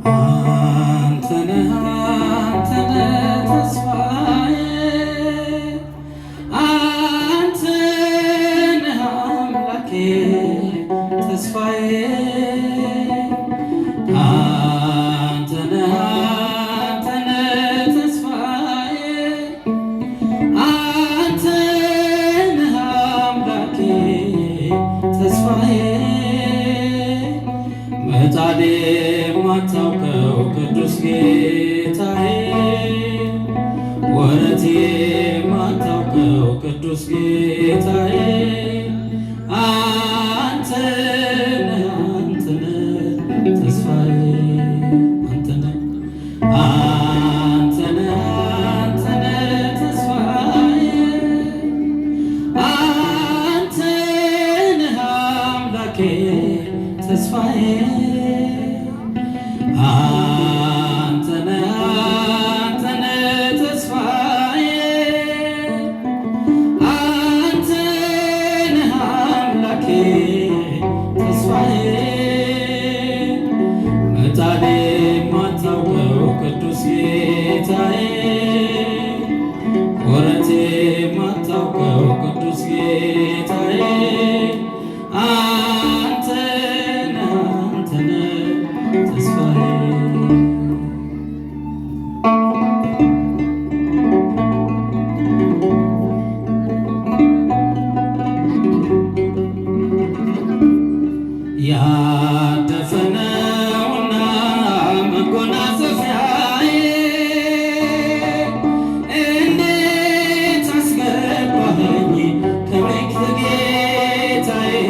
አንተነህ አንተነህ ተስፋዬ አንተነህ አምላኬ ተስፋዬ አንተነህ አንተነህ ተስፋዬ አንተነህ አምላኬ ተስፋዬ መጣሌ ማታውቀው ቅዱስ ጌታዬ ወረቴ ማታውቀው ቅዱስ ጌታዬ አንተነህ አንተነህ ተስፋዬ አንተነህ አንተነህ አንተነህ ተስፋዬ አንተነህ አምላኬ ተስፋዬ አንተነህ አንተነህ ተስፋዬ አንተነህ አምላኬ ተስፋዬ መጣሌ ማታውቀው ቅዱስ ጌታዬ ወረቴ ማታውቀው ቅዱስ ጌታዬ አንተነህ አንተነህ ተስፋዬ ያደፈነውና መጎናጸፊያዬ እንዴት አስገባኸኝ ከቤት ጌታዬ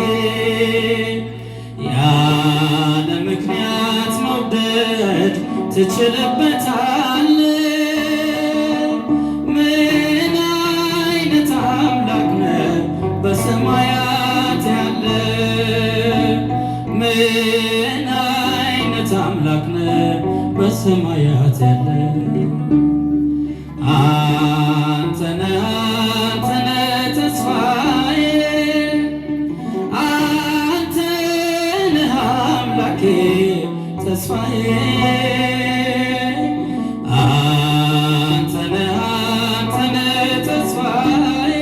ያለ ምክንያት መውደድ ትችልበታለህ ምን አይነት አምላክ ነህ በሰማያት ያለ ምን አይነት አምላክ ነህ በሰማያት ያለ አንተነህ አንተነህ ተስፋዬ አንተነህ አምላኬ ተስፋዬ አንተነህ አንተነህ ተስፋዬ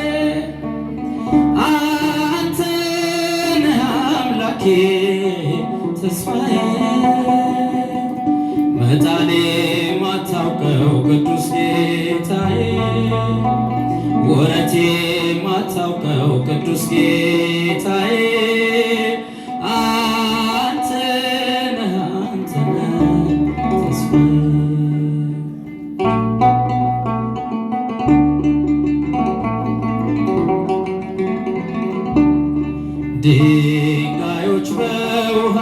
አንተነህ አምላኬ ተስፋዬ መጣሌ ማታውቀው ቅዱስ ጌታዬ ወረቴ ማታውቀው ቅዱስ ጌታዬ አንተነህ አንተነህ ተስፋዬ ድንጋዮች በውሃ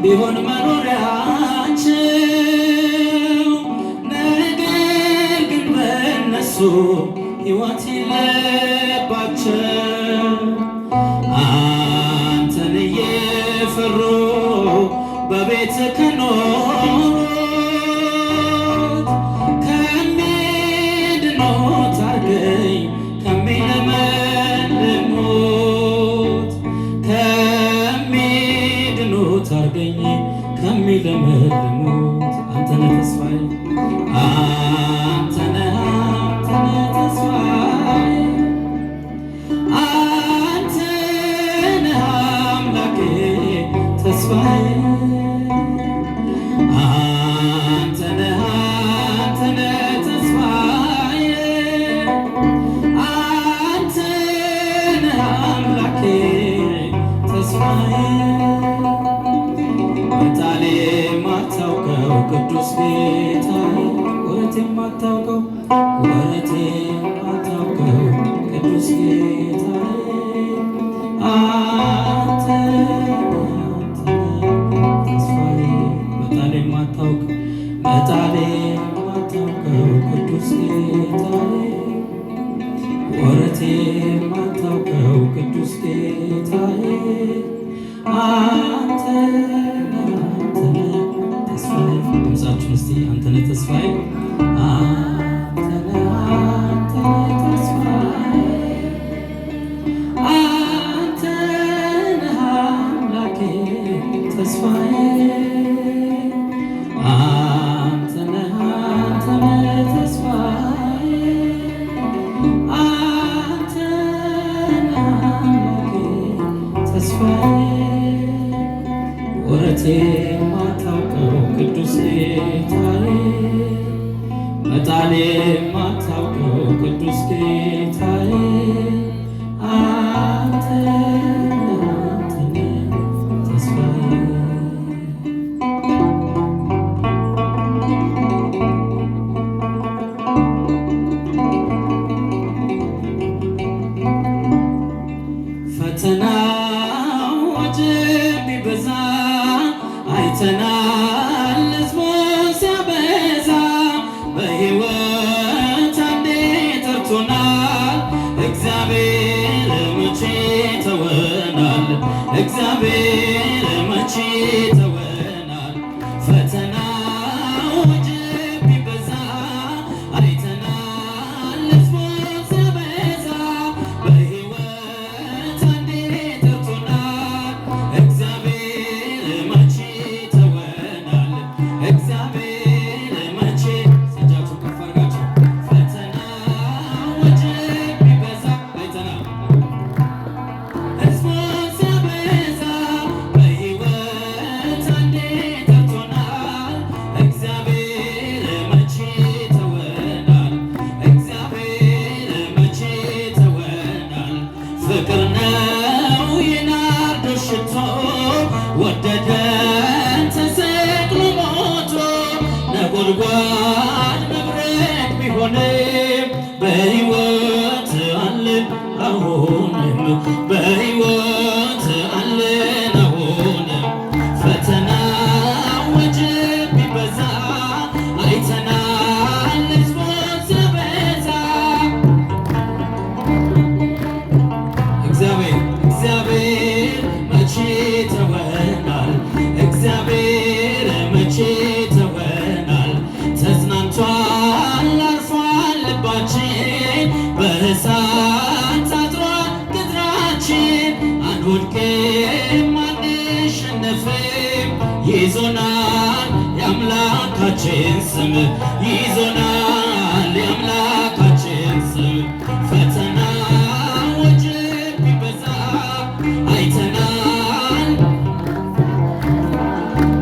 ቢሆን መኖሪያቸው ነገር ግን በእነሱ ሕይወት የለባቸው አንተን እየፈሩ በቤት ከኖሩት ከሚድኑት አድርገኝ ከሚለመልሙት ከሚድኑት አድርገኝ ከሚለመልሙት አንተነህ ተስፋዬ አንተነህ አንተነህ ተስፋዬ አንተነህ አምላኬ ተስፋዬ አንተነህ አንተነህ ተስፋዬ አንተነህ አምላኬ ተስፋዬ መጣሌ ማታውቀው ቅዱስ ጌታዬ ወረቴ ማታውቀው ወረቴ ማታውቀው ቅዱስ ጌታዬ አንተነህ አንተነህ ተስፋዬ መጣሌ ማታውቀው ቅዱስ ጌታዬ ወረቴ ማታውቀው ቅዱስ ጌታዬ አንተነህ አንተነህ ተስፋዬ ድምፃችሁን እስቲ አንተነህ ተስፋዬ አንተነህ አንተነህ ተስፋዬ አንተነህ አምላኬ ተስፋዬ ወረቴ ማታውቀው ቅዱስ ጌታዬ መጣሌ ማታውቀው ቅዱስ ጌታዬ አንተ ተስፋዬ ፈተናው ወጀብ ቢበዛ አይተናል ሕዝቡን ሲያበዛ በሕይወት አንዴ ጠርቶናል እግዚአብሔር መቼ ተወናል እግዚአብሔር መቼ ተወናል ፈተናው ወጀብ ቢበዛ አይተናል ሕዝቡን ሲያበዛ በሕይወት አንዴ ጠርቶናል እግዚአብሔር መቼ ተወናል እግዚአብሔር መቼ እጃችሁን ከፍ አድርጋችሁ ፈተናው ወጀብ ቢበዛ አይተናል ሕዝቡን ሲያበዛ በሕይወት አንዴ ጠርቶናል እግዚአብሔር መቼ ተወናል እግዚአብሔር መቼ ተወናል ፍቅር ነው የናርዶስ ሽቶ ወደደን ተሰቅሎ ሞቶ ነጎድጓድ መብረቅ ቢሆንም በሕይወት አለን አሁንም በሕይወት አለን አሁንም ፈተናው ወጀብ ቢበዛ አይተናል ሕዝቡን ሲያበዛ እግዚአብሔር መቼ ተወናል እግዚአብሔር መቼ ተወናል ተጽናንቷል አርፏል ልባችን በእሳት ታጥሯል ቅጥራችን አንወድቅም አንሸነፍም ይዞናል የአምላካችን ስም ይዞናል የአምላካችን ስም ፈተና ወጀብ ቢበዛ አይተናል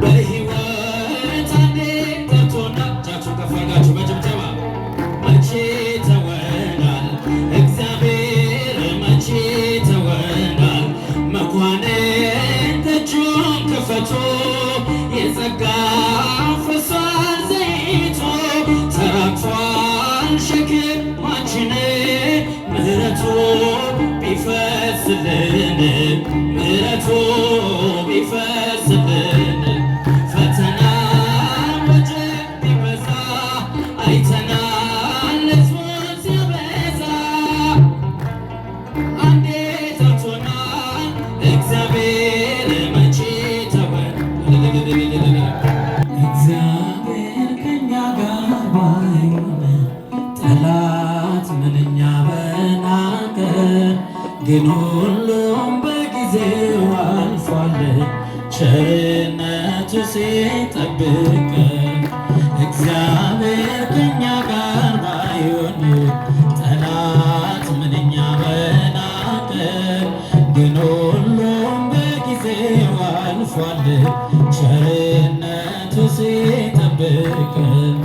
በሕይወት አንዴ ጠርቶናል እጃችሁን ከፍ አድርጋችሁ በጭብጨባ መቼ ተወናል እግዚአብሔር መቼ ተወናል መኳንንት እጁን ክፈቱ የጸጋው ፈሷል ዘይቱ ተራግፏል ሸክማችን ምሕረቱ ቢፈስልን ምሕረቱ ቢፈስልን ፈተና ወጀብ ቢበዛ አይተናል ሕዝቡን ሲያበዛ አንዴ ጠርቶናል እግዚአብሔር መቼ ተወናል እግዚአብሔር ከእኛ ጋር ባይሆን ጠላት ምንኛ በናቀን ግን ሁሉም በጊዜው አልፏል ቸርነቱ ሲጠብቀን እግዚአብሔር ከእኛ ጋር ባይሆን ጠላት ምንኛ በናቀን ግን ሁሉም በጊዜው አልፏል ቸርነቱ ሲጠብቀን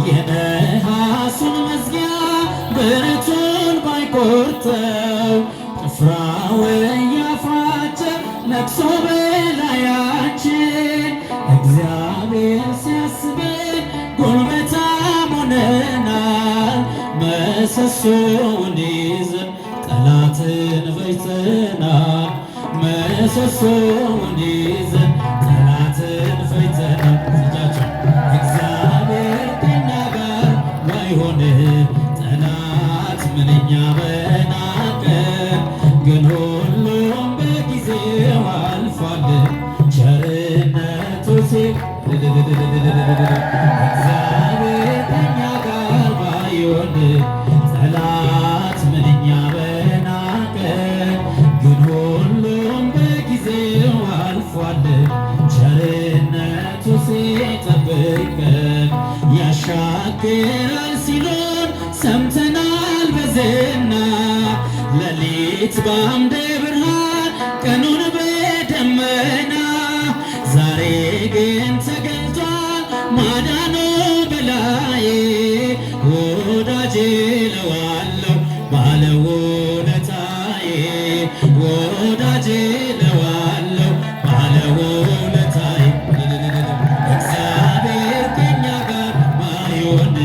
የነሐሱን መዝጊያ ብረቱን ባይቆርጠው ጭፍራው እያፋጨ ነግሶ በላያችን እግዚአብሔር ሲያስበን ጉልበታም ሆነናል ምሰሶውን ይዘን ጠላትን ፈጅተናል ምሰሶውን ይዘን ጠላትን ፈጅተናል እጃችን እግዚአብሔር ከእኛ ጋር ባይሆን ጠላት ምንኛ በናቀን ግን ሁሉም በጊዜው አልፏል ቸርነቱ እግዚአብሔር ከእኛ ጋር ባይሆን ጠላት ምንኛ በናቀን ግን ሁሉም በጊዜው አልፏል ቸርነቱ ሲጠብቀን ያሻግራል ሲሉን ሰምተናል በዝና ሌሊት በአምደ ብርሃን ቀኑን በደመና ተገልጧል ማዳኑ በላዬ ወዳጄ እለዋለሁ ባለውለታዬ ወዳጄ እለዋለሁ ባለውለታዬ እግዚአብሔር ከእኛ ጋር ባይሆን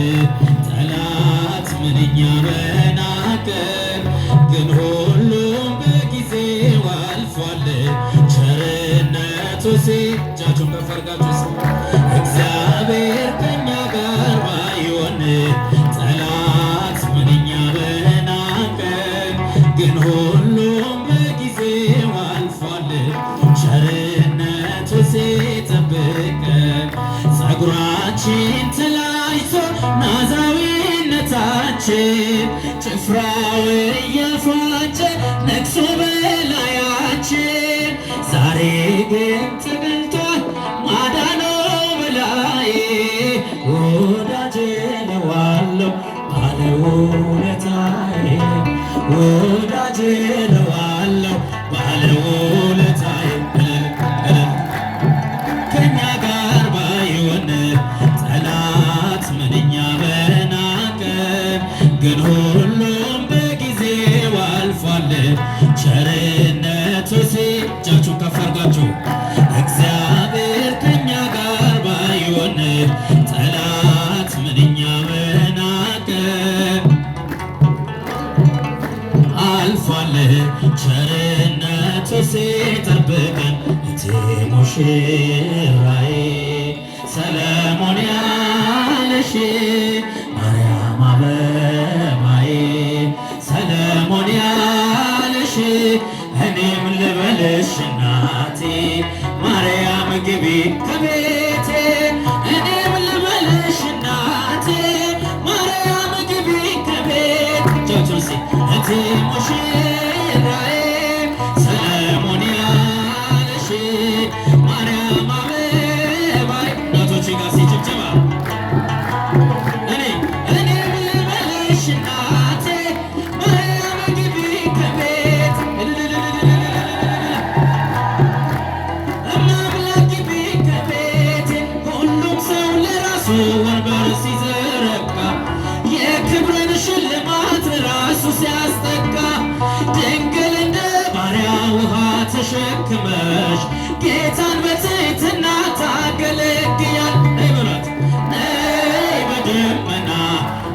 ጠላት ምንኛ በናቀን ግን ሁሉም በጊዜው አልፏል ቸርነቱ እጃችሁን ከፍ አድርጋችሁ እግዚአብሔር ከእኛ ጋር ባይሆን ጠላት ምንኛ በናቀን ግን ሁሉም በጊዜው አልፏል ቸርነቱ ሲጠብቀን ፀጉራችን ተላጭቶ ናዝራዊነታችን ጭፍራው እየፏጨ ነግሶ በላያችን ዛሬ ግን ተገልጧል ማዳኑ በላዬ ወዳጄ እለዋለሁ ባለውለታዬ ወዳጄ እለዋለሁ ባለውለታዬ ከእኛ ጋር ባይሆን ጠላት ምንኛ በናቀን ግን ሁሉም በጊዜው አልፏል ቸርነቱ እጃችሁን ከፍ አድርጋችሁ እግዚአብሔር ከእኛ ጋር ባይሆን ጠላት ምንኛ በናቀን አልፏል ቸርነቱ ሲጠብቀን እቴ ሙሽራዬ ሰለሞን ያለሽ ማርያም አበባዬ ሰለሞን ያለሽ እኔም ልበልሽ እናቴ ማርያም ግቢ ከቤቴ እኔም ልበልሽ እናቴ ማርያም ግቢ ከቤት ጆቶሲ እቴ ሙሽራዬ ሰለሞን ያለሽ ማርያም አበባዬ እናቶቼ ጋር ሲጭብጨባ እኔም ልበልሽ እናቴ ማርያም ግቢ ከቤት እማምላክ ግቢ ከቤቴ ሁሉም ሰው ለራሱ ወንበር ሲዘረጋ የክብርን ሽልማት ራሱ ሲያስጠጋ ድንግል እንደ ባሪያ ውሃ ተሸክመሽ ጌታን በትሕትና ታገለግያል ነይ በሏት ነይ በደመና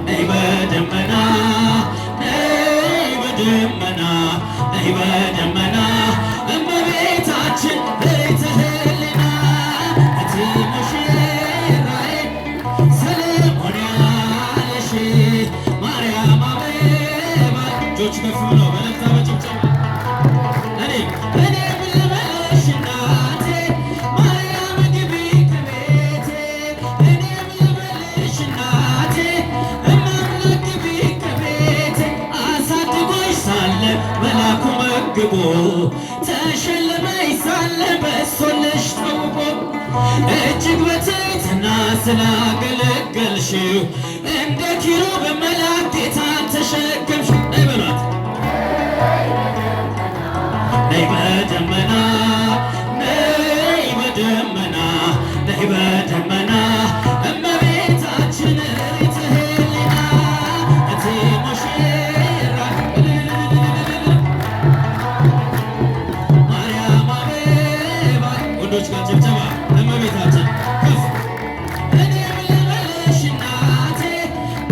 ነይ በደመና ነይ በደመና ነይ በደመና እመቤታችን ርትዕ ሕሊና እቴ ሙሽራዬ ሰለሞን ያለሽ ማርያም አበባዬ እጆች ከፍ ብለው በእልልታ በጭብጨባ እኔም ልበልሽ እናቴ ማርያም ግቢ ከቤቴ እኔም ልበልሽ እናቴ እማምላክ ግቢ ከቤቴ አሳድጎሽ ሳለ መላኩ መግቦ ተሸልመሽ ሳለ በሶልሽ ተውቦ እጅግ በትሕትና ስላገለገልሽው እንደ ኪሩብ መልአክ ጌታን ተሸከምሽው ነይ በሏት ነይ በደመና ነይ በደመና ነይ በደመና እመቤታችን ርትዕ ሕሊና እቴ ሙሽራ ማርያም አበባዬ ወንዶች ጋር ጭብጨባ እመቤታችን ከፍ እኔም ልበልሽ እናቴ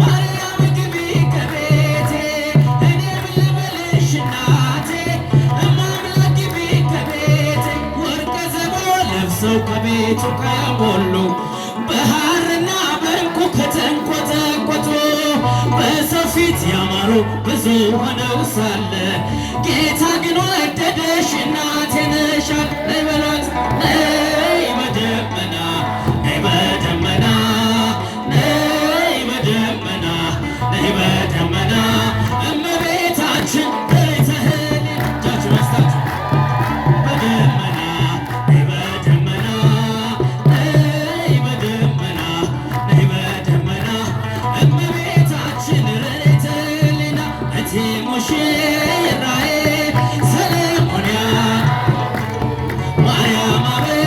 ማርያም ግቢ ከቤቴ እኔም ልበልሽ እናቴ እማምላክ ግቢ ከቤቴ ወርቀ ዘቦ ለብሰው ከቤቱ ከሞሉ በሐርና በዕንቁ ከተንቆጠቆጡ በሰው ፊት ያማሩ ብዙ ሆነው ሳለ ጌታ ግን ወደደሽ እናቴ ነሻል ነይ በሏት ነይ በደመና ነይ በደመና ነይ በደመና ነይ በደመና እመቤታችን ርትዕ ሕሊና እጃችሁን አንስታችሁ በደመና ነይ በደመና ነይ በደመና ነይ በደመና እመቤታችን ርትዕ ሕሊና እቴ ሙሽራዬ ሰለሞን ማርያም አበባዬ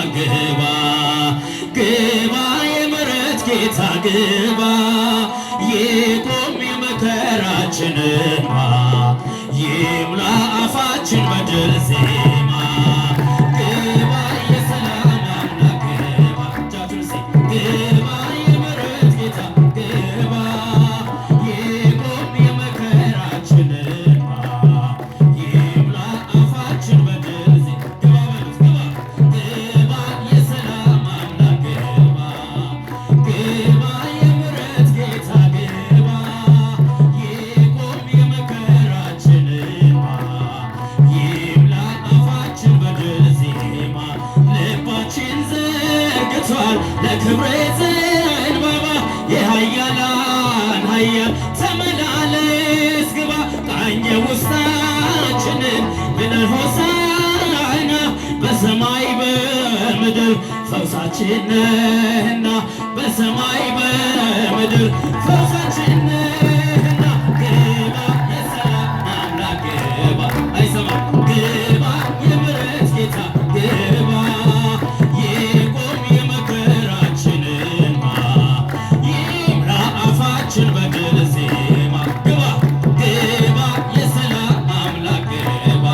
አምላክ ግባ ግባ የምሕረት ጌታ ግባ ይቁም የመከራችን እንባ ይሙላ አፋችን በድል ዜማ ግባ የሰላም አምላክ ግባ እጃችሁን እስኪ ግባ የምሕረት ጌታ ግባ ይቁም የመከራችን እንባ ይሙላ አፋችን በድል ዜማ ግባ በሉት ግባ ግባ የሰላም አምላክ ግባ ግባ የምሕረት ጌታ ግባ ይቁም የመከራችን እንባ ይሙላ አፋችን በድል ዜማ ልባችን ዘርግቷል ለክብሬ ዘንባባ የኃያላን ኃያል ተመላለስ ግባ ቃኘ ውስጣችንን ብለን ሆሳዕና በሰማይ በምድር ፈውሳችን ነህና በሰማይ በምድር ፈውሳችን ነህና ግባ የሰላም አምላክ ግባ አይሰማም ግባ የምሕረት ጌታ ግባ ይቁም የመከራችን እንባ ይሙላ አፋችን በድል ዜማ ግባ ግባ የሰላም አምላክ ግባ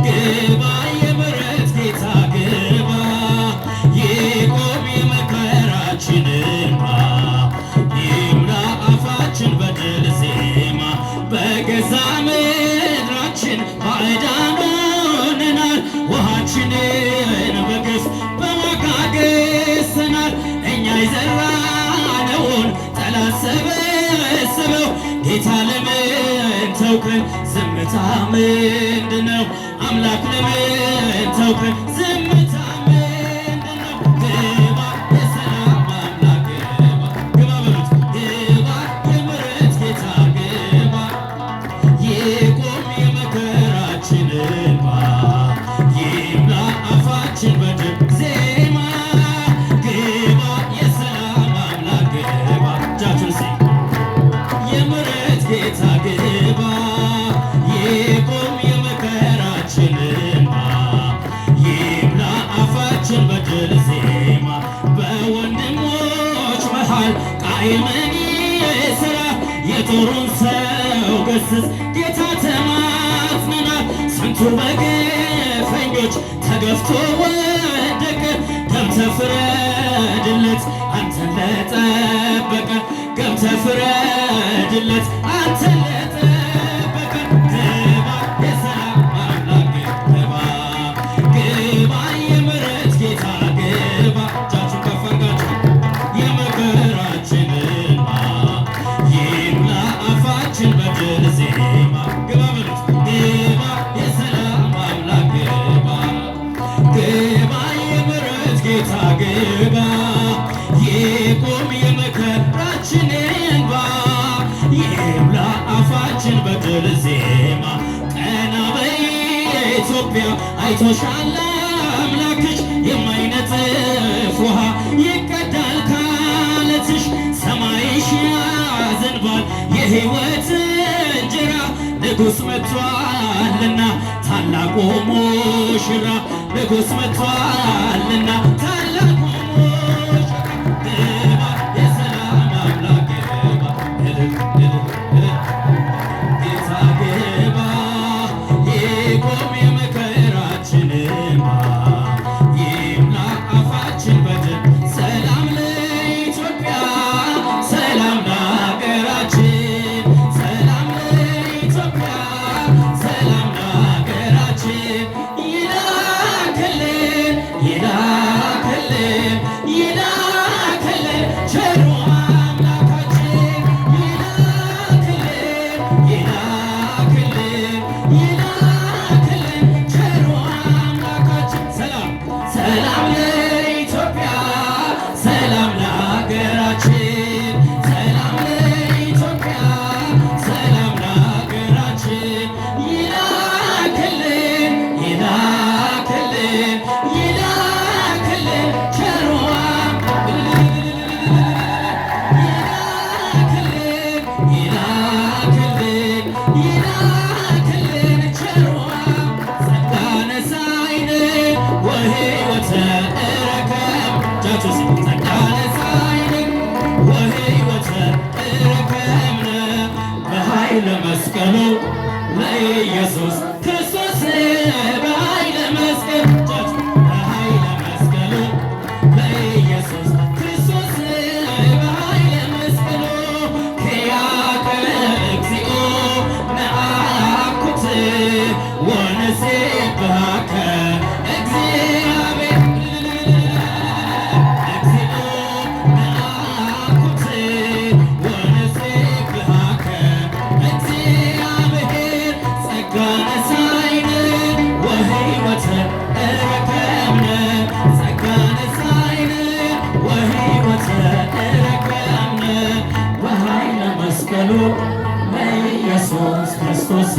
ግባ የምሕረት ጌታ ግባ ይቁም የመከራችን እንባ ይሙላ አፋችን በድል ዜማ በገዛ ምድራችን ባዕዳን ሆነናል ውሃችንን በግፍ በዋጋ ገዝተናል እኛ የዘራነውን ጠላት ሰበሰበው ጌታ ለምን ተውከን ዝምታ ምንድነው አምላክ ለምን ተውከን ዝምታ ምንድነው ግባ የሰላም አምላክ ግባ ግባ በሉት ግባ የምሕረት ጌታ ግባ ይቁም የመከራችን እንባ ይሙላ አፋችን በድል ዜማ ግባ የሰላም አምላክ ግባ እጃችሁን እስኪ የምሕረት ጌታ ግባ ይቁም የመከራችን እንባ ይሙላ አፋችን በድል ዜማ በወንድሞች መሃል ቃየል ምን ይሠራ የጦሩን ሰው ገስጽ ጌታ ተማጽነናል ስንቱ በግፈኞች ተገፍቶ ወደቀ ገብተህ ፍረድለት አንተን ለጠበቀ ገብተህ ፍረድለት አንተን ለጠበቀ ግባ የሰላም አምላክ ግባ ግባ የምሕረት ጌታ ግባ እጃችሁን ከፍ አድርጋችሁ የመከራችን እንባ ይሙላ አፋችን በድል ዜማ ግባ በሉት ግባ የሰላም አምላክ ግባ ግባ የምሕረት ጌታ ግባ ይቁም የመከራችን እንባ ይሙላ አፋችን በድል ዜማ ቀና በይ ኢትዮጵያ አይቶሻል አምላክሽ የማይነጥፍ ውሃ ይቀዳል ካለትሽ ሰማይሽ ያዘንባል የሕይወት እንጀራ ንጉሥ መጥቷልና ታላቁ ሙሽራ ንጉሥ መጥቷልና ታላቁ ሙሽራ ግባ የሰላም አምላክ ግባ ጌታ ግባ ይቁም የመከራችን እንባ ይሙላ አፋችን በድል ሰላም ለኢትዮጵያ ሰላም ለሀገራችን ሰላም ለኢትዮጵያ ሰላም ለሀገራችን ይላክልን ይላክልን ይላክልን ቸሩ አምላካችን ይላክልን ይላክልን ይላክልን ቸሩ አምላካችን ሰላም ሰላም ለኢትዮጵያ ሰላም ለሀገራችን ሰላም ለኢትዮጵያ ሰላም ለሀገራችን ይላክልን ይላክልን ይላክልን ቸሩ ይላክልን ይላክልን ቸሩ ጸጋነ ሳይን ወሕይወተ መስቀሉ ለኢየሱስ ክርስቶስ በኃይለ መስቀል በኃይለ መስቀሉ ለኢየሱስ ክርስቶስ በኃይለ መስቀሉ ክያከ እግዚኦ ነአኩት ወንሴብሐከ እግዚአብሔር እግዚኦ ነአኩት ወንሴብሐከ እግዚአብሔር ጸጋ ነሣኢነ ወሕይወተ ረከብነ ጸጋ ነሣኢነ ወሕይወተ ረከብነ በኃይለ መስቀሉ ለኢየሱስ ክርስቶስ